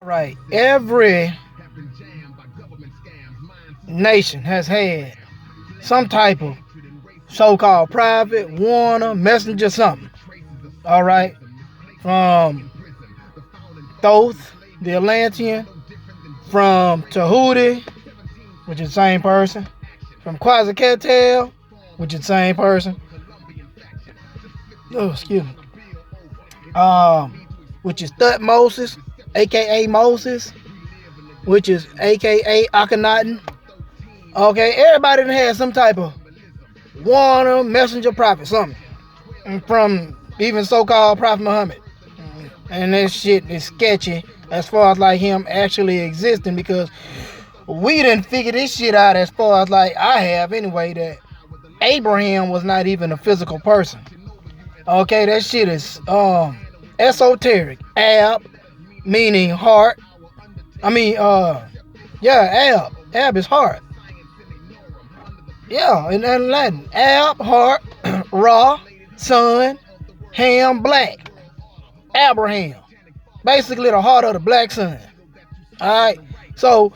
Right. Every nation has had some type of so-called prophet, warner, messenger, something. All right. From Thoth, the Atlantean, from Tahuti, which is the same person, from Quetzalcoatl, which is the same person. Oh, excuse me. Which is Thutmose, aka Moses, which is aka Akhenaten. Okay, everybody done had some type of warner, messenger, prophet, something. And from even so-called Prophet Muhammad. And this shit is sketchy as far as like him actually existing, because we didn't figure this shit out as far as like I have anyway, that Abraham was not even a physical person. Okay, that shit is esoteric. Ab meaning heart. I mean yeah, Ab is heart. Yeah, in Latin. Ab, heart, Ra, sun, Ham, black. Abraham. Basically the heart of the black sun. Alright. So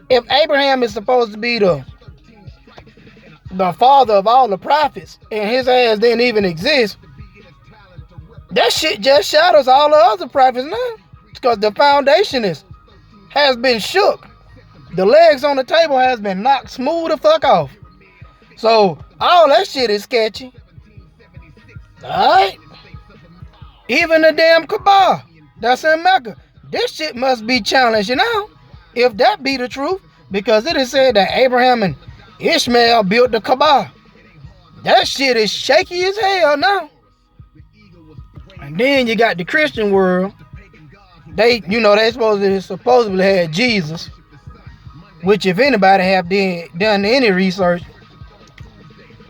if Abraham is supposed to be the father of all the prophets, and his ass didn't even exist, that shit just shadows all the other prophets now. Because the foundation has been shook. The legs on the table has been knocked smooth the fuck off. So all that shit is sketchy. Alright? Even the damn Kaaba that's in Mecca. This shit must be challenged, if that be the truth. Because it is said that Abraham and Ishmael built the Kaaba. That shit is shaky as hell now. And then you got the Christian world. They supposedly had Jesus. Which if anybody have done any research,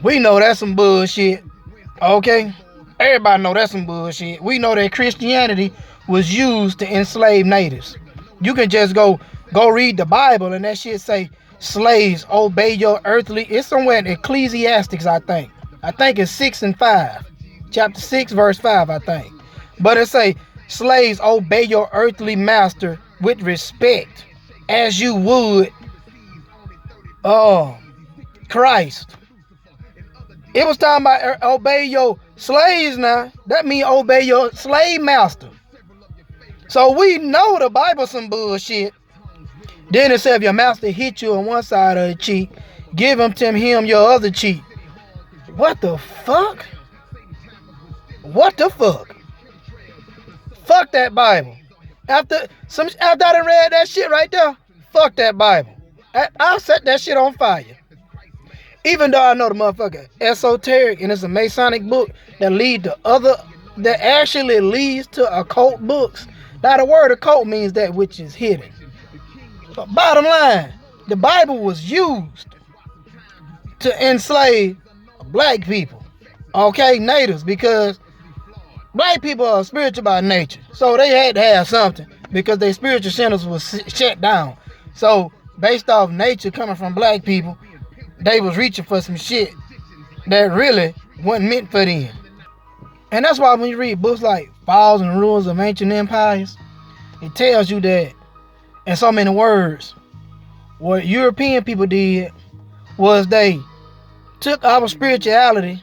we know that's some bullshit. Okay? Everybody know that's some bullshit. We know that Christianity was used to enslave natives. You can just go read the Bible and that shit say, slaves, obey your earthly. It's somewhere in Ecclesiastics, I think. I think it's 6 and 5. Chapter 6, verse 5, I think. But it say, slaves, obey your earthly master with respect, as you would Christ. It was talking about obey your slaves now. That means obey your slave master. So we know the Bible some bullshit. Then it said if your master hit you on one side of the cheek, give him your other cheek. What the fuck? What the fuck? Fuck that Bible. After I done read that shit right there, fuck that Bible. I'll set that shit on fire. Even though I know the motherfucker esoteric and it's a Masonic book that actually leads to occult books. Now the word occult means that which is hidden. But bottom line, the Bible was used to enslave black people. Okay, natives, because black people are spiritual by nature. So they had to have something because their spiritual centers was shut down. So based off nature coming from black people, they was reaching for some shit that really wasn't meant for them. And that's why when you read books like Falls and Ruins of Ancient Empires, it tells you that, in so many words, what European people did was they took our spirituality,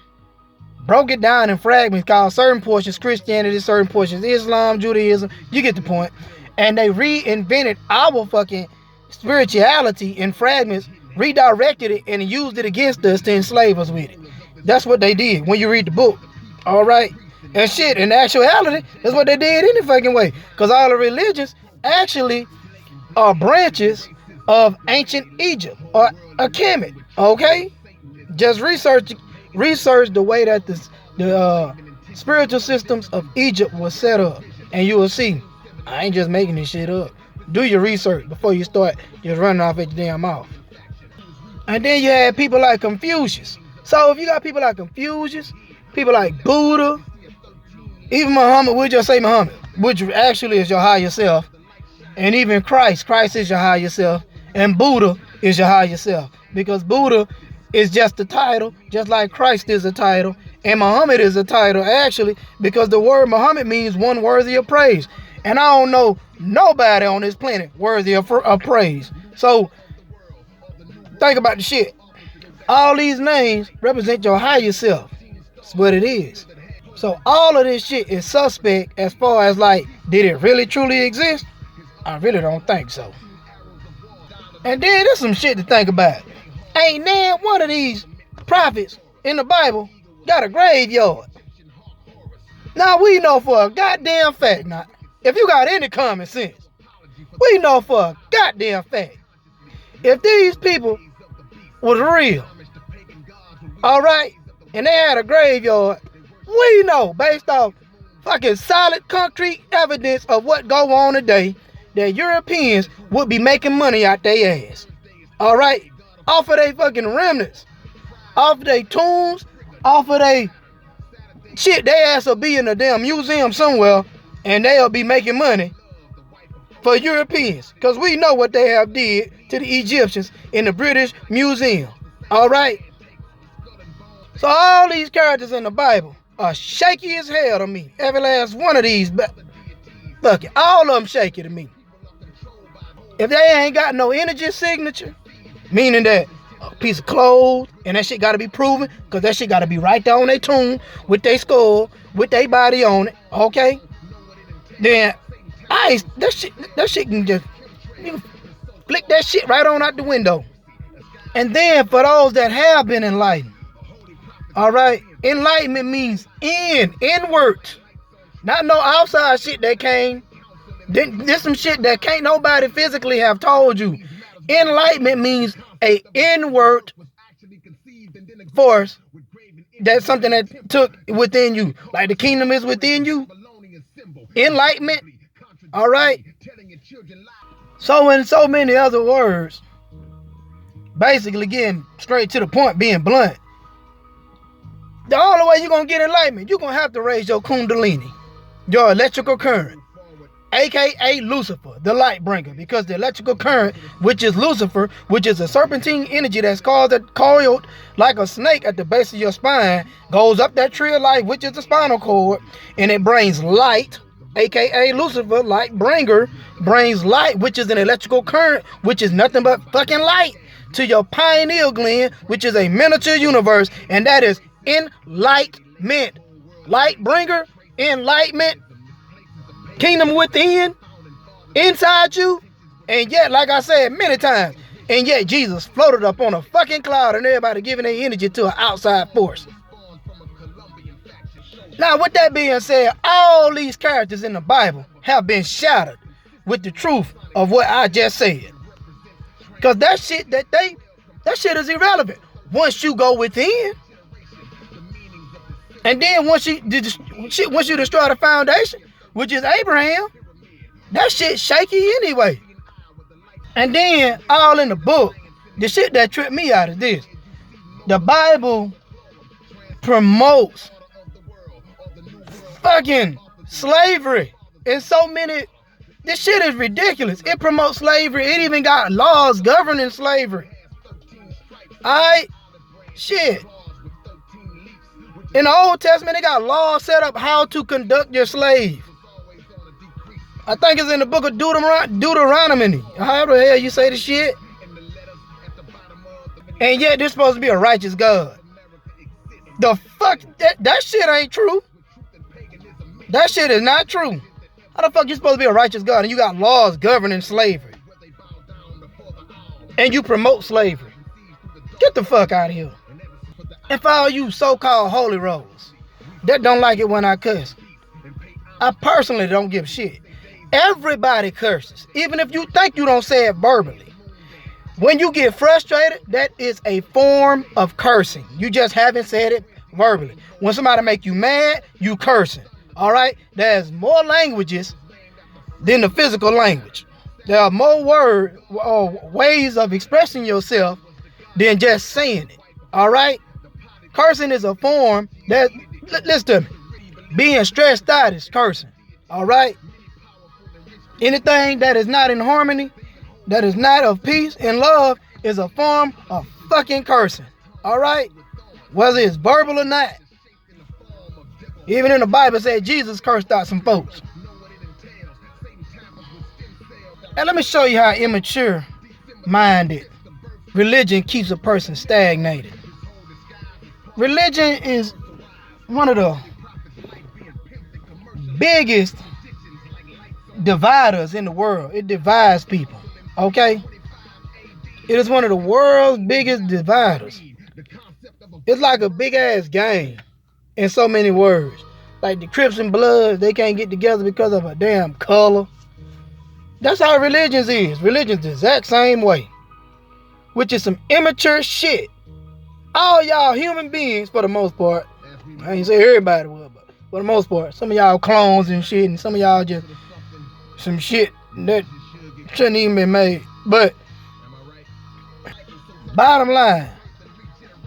broke it down in fragments called certain portions Christianity, certain portions Islam, Judaism, you get the point. And they reinvented our fucking spirituality in fragments, redirected it, and used it against us to enslave us with it. That's what they did when you read the book. Alright? And shit, in actuality, that's what they did any fucking way. Because all the religions actually are branches of ancient Egypt or Kemet. Okay? Just research the way that the spiritual systems of Egypt was set up. And you will see, I ain't just making this shit up. Do your research before you start just running off at your damn mouth. And then you had people like Confucius. So if you got people like Confucius, people like Buddha, even Muhammad, we'll just say Muhammad, which actually is your higher self. And even Christ is your higher self. And Buddha is your higher self. Because Buddha is just a title, just like Christ is a title. And Muhammad is a title, actually, because the word Muhammad means one worthy of praise. And I don't know nobody on this planet worthy of praise. So, think about the shit. All these names represent your higher self. That's what it is. So, all of this shit is suspect as far as like, did it really truly exist? I really don't think so. And then there's some shit to think about. Ain't nan one of these prophets in the Bible got a graveyard. Now we know for a goddamn fact, now, if you got any common sense, we know for a goddamn fact, if these people was real, alright, and they had a graveyard, we know based off fucking solid concrete evidence of what go on today, that Europeans would be making money out their ass. Alright? Off of their fucking remnants. Off of their tombs. Off of their shit. Their ass will be in a damn museum somewhere. And they'll be making money for Europeans. Because we know what they have did to the Egyptians in the British Museum. Alright? So all these characters in the Bible are shaky as hell to me. Every last one of these. Fuck it. All of them shaky to me. If they ain't got no energy signature, meaning that a piece of clothes, and that shit got to be proven, because that shit got to be right there on their tomb, with their skull, with their body on it, okay? Then, that shit can just, you can flick that shit right on out the window. And then, for those that have been enlightened, alright, enlightenment means inward. Not no outside shit that came. There's some shit that can't nobody physically have told you. Enlightenment means a inward force. That's something that took within you. Like the kingdom is within you. Enlightenment. Alright. So in so many other words, basically getting straight to the point, being blunt, the only way you're going to get enlightenment, you're going to have to raise your kundalini, your electrical current. AKA Lucifer, the light bringer, because the electrical current, which is Lucifer, which is a serpentine energy that's coiled like a snake at the base of your spine, goes up that tree of life, which is the spinal cord, and it brings light, AKA Lucifer, light bringer, brings light, which is an electrical current, which is nothing but fucking light, to your pineal gland, which is a miniature universe, and that is enlightenment. Light bringer, enlightenment, kingdom within, inside you, and yet, like I said many times, and yet Jesus floated up on a fucking cloud and everybody giving their energy to an outside force. Now, with that being said, all these characters in the Bible have been shattered with the truth of what I just said. Because that shit is irrelevant once you go within. And then once you destroy the foundation, which is Abraham, that shit shaky anyway. And then, all in the book, the shit that tripped me out is this. The Bible promotes fucking slavery in so many. This shit is ridiculous. It promotes slavery. It even got laws governing slavery. Alright? Shit. In the Old Testament, they got laws set up how to conduct your slave. I think it's in the book of Deuteronomy. However the hell you say the shit. And yet this supposed to be a righteous God. The fuck? That shit ain't true. That shit is not true. How the fuck you supposed to be a righteous God and you got laws governing slavery? And you promote slavery? Get the fuck out of here. And for all you so-called holy rollers that don't like it when I cuss, I personally don't give a shit. Everybody curses, even if you think you don't say it verbally. When you get frustrated, that is a form of cursing. You just haven't said it verbally. When somebody make you mad, you cursing. All right? There's more languages than the physical language. There are more words or ways of expressing yourself than just saying it. All right? Cursing is a form that, listen to me, being stressed out is cursing. All right? Anything that is not in harmony, that is not of peace and love, is a form of fucking cursing. Alright? Whether it's verbal or not. Even in the Bible said Jesus cursed out some folks. And let me show you how immature minded religion keeps a person stagnated. Religion is one of the biggest dividers in the world. It divides people. Okay? It is one of the world's biggest dividers. It's like a big ass game in so many words. Like the Crips and Bloods, they can't get together because of a damn color. That's how religions is. Religion's the exact same way. Which is some immature shit. All y'all human beings, for the most part. I ain't say everybody will, but for the most part. Some of y'all clones and shit, and some of y'all just some shit that shouldn't even be made. But bottom line,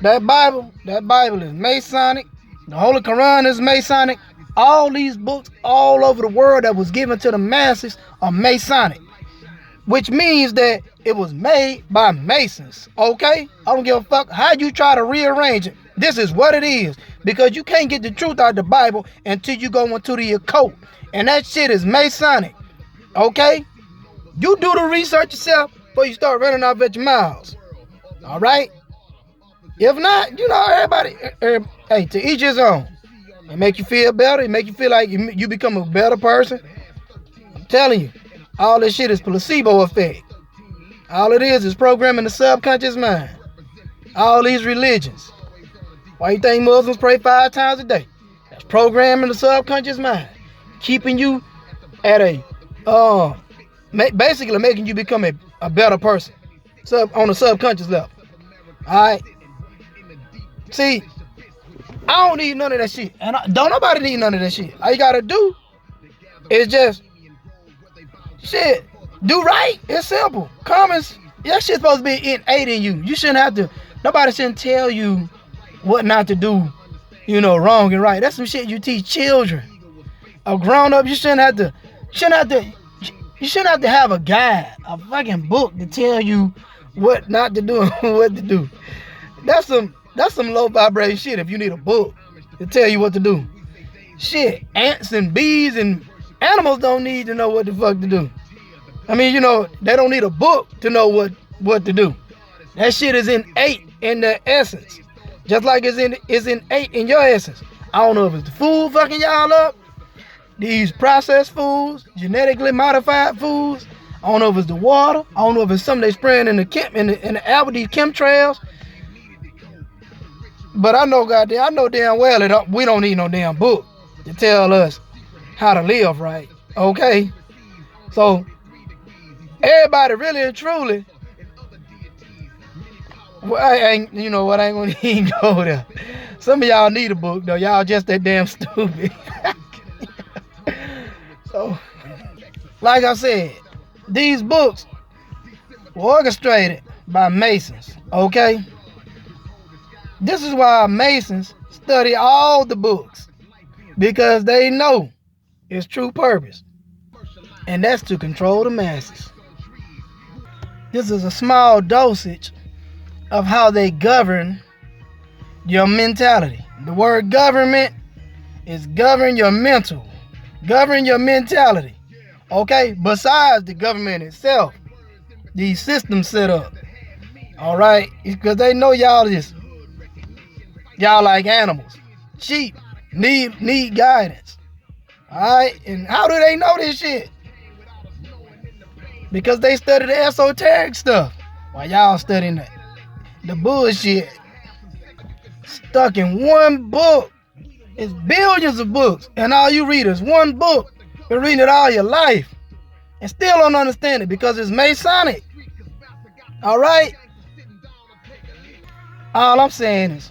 that Bible is Masonic. The Holy Quran is Masonic. All these books all over the world that was given to the masses are Masonic, which means that it was made by Masons. Okay? I don't give a fuck how you try to rearrange it. This is what it is, because you can't get the truth out of the Bible until you go into the occult, and that shit is Masonic. Okay? You do the research yourself before you start running off at your mouths. All right? If not, you know, everybody, hey, to each his own. It make you feel better. It make you feel like you become a better person. I'm telling you, all this shit is placebo effect. All it is programming the subconscious mind. All these religions. Why you think Muslims pray 5 times a day? That's programming the subconscious mind. Keeping you at a, basically making you become a better person. On a subconscious level. Alright? See, I don't need none of that shit. And don't nobody need none of that shit. All you gotta do is just, shit, do right. It's simple. Comments, that shit's supposed to be innate in you. You shouldn't have to, nobody shouldn't tell you what not to do, you know, wrong and right. That's some shit you teach children. A grown up, you shouldn't have to have a guide, a fucking book to tell you what not to do and what to do. That's some low vibrating shit if you need a book to tell you what to do. Shit, ants and bees and animals don't need to know what the fuck to do. I mean, you know, they don't need a book to know what to do. That shit is innate in their essence. Just like it's innate in your essence. I don't know if it's the food fucking y'all up, these processed foods, genetically modified foods. I don't know if it's the water. I don't know if it's something they spraying in the air with these chemtrails. But I know damn well that we don't need no damn book to tell us how to live right. Okay? So, everybody really and truly, well, I ain't gonna even go there. Some of y'all need a book though. Y'all just that damn stupid. So, like I said, these books were orchestrated by Masons. Okay? This is why Masons study all the books, because they know its true purpose, and that's to control the masses. This is a small dosage of how they govern your mentality. The word government is govern your mental, govern your mentality. Okay? Besides the government itself, these systems set up. All right? Because they know y'all like animals. Sheep need guidance. Alright? And how do they know this shit? Because they study the esoteric stuff. While y'all studying the bullshit. Stuck in one book. It's billions of books. And all you read is one book. You're reading it all your life. And still don't understand it because it's Masonic. Alright? All I'm saying is,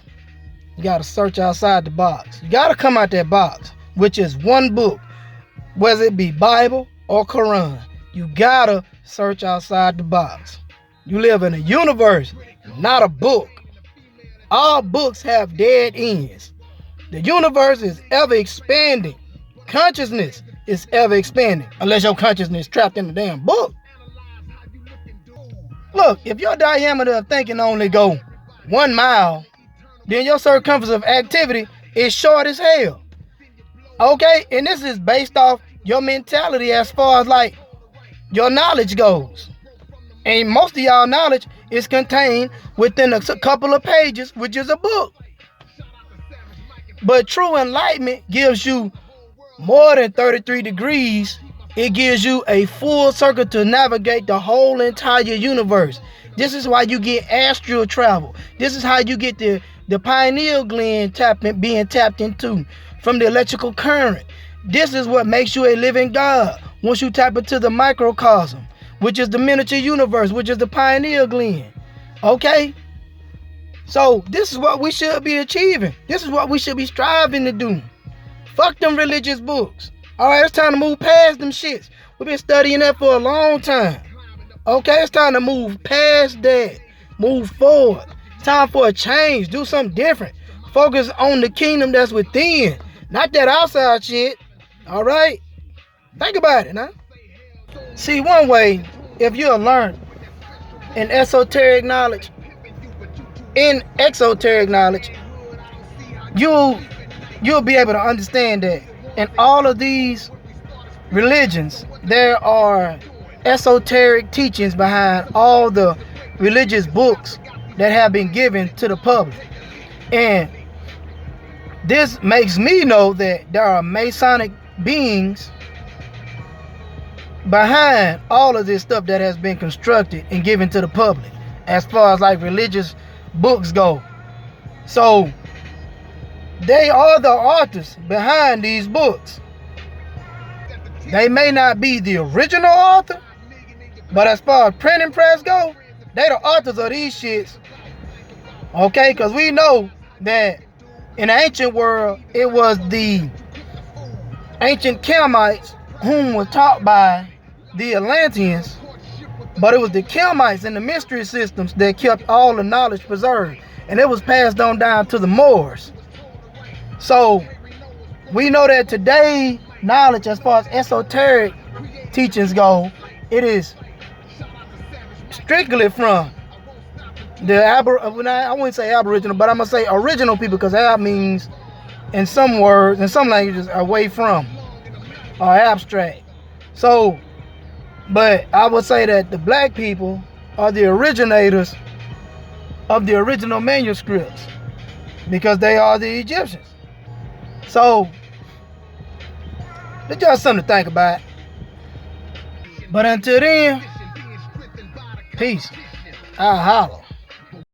you got to search outside the box. You got to come out that box, which is one book, whether it be Bible or Quran. You got to search outside the box. You live in a universe, not a book. All books have dead ends. The universe is ever expanding. Consciousness is ever expanding, unless your consciousness is trapped in the damn book. Look, if your diameter of thinking only go 1 mile, then your circumference of activity is short as hell. Okay? And this is based off your mentality as far as like your knowledge goes. And most of y'all knowledge is contained within a couple of pages, which is a book. But true enlightenment gives you more than 33 degrees. It gives you a full circle to navigate the whole entire universe. This is why you get astral travel. This is how you get the pineal gland being tapped into from the electrical current. This is what makes you a living God once you tap into the microcosm, which is the miniature universe, which is the pineal gland. Okay? So this is what we should be achieving. This is what we should be striving to do. Fuck them religious books. Alright, it's time to move past them shits. We've been studying that for a long time. Okay, it's time to move past that. Move forward. It's time for a change. Do something different. Focus on the kingdom that's within. Not that outside shit. Alright? Think about it, huh? See, one way, if you're learned in exoteric knowledge, you'll be able to understand that in all of these religions, there are esoteric teachings behind all the religious books that have been given to the public. And this makes me know that there are Masonic beings behind all of this stuff that has been constructed and given to the public as far as like religious books go. So they are the authors behind these books. They may not be the original author, but as far as printing press go, they the authors of these shits. Okay, because we know that in the ancient world, it was the ancient Kemites whom were taught by the Atlanteans, but it was the Kemites and the mystery systems that kept all the knowledge preserved, and it was passed on down to the Moors. So we know that today knowledge as far as esoteric teachings go, it is strictly from the I wouldn't say aboriginal, but I'm gonna say original people, because ab means in some words, in some languages, away from or abstract. So, but I would say that the black people are the originators of the original manuscripts, because they are the Egyptians. So it's just something to think about. But until then, peace. I'll holler.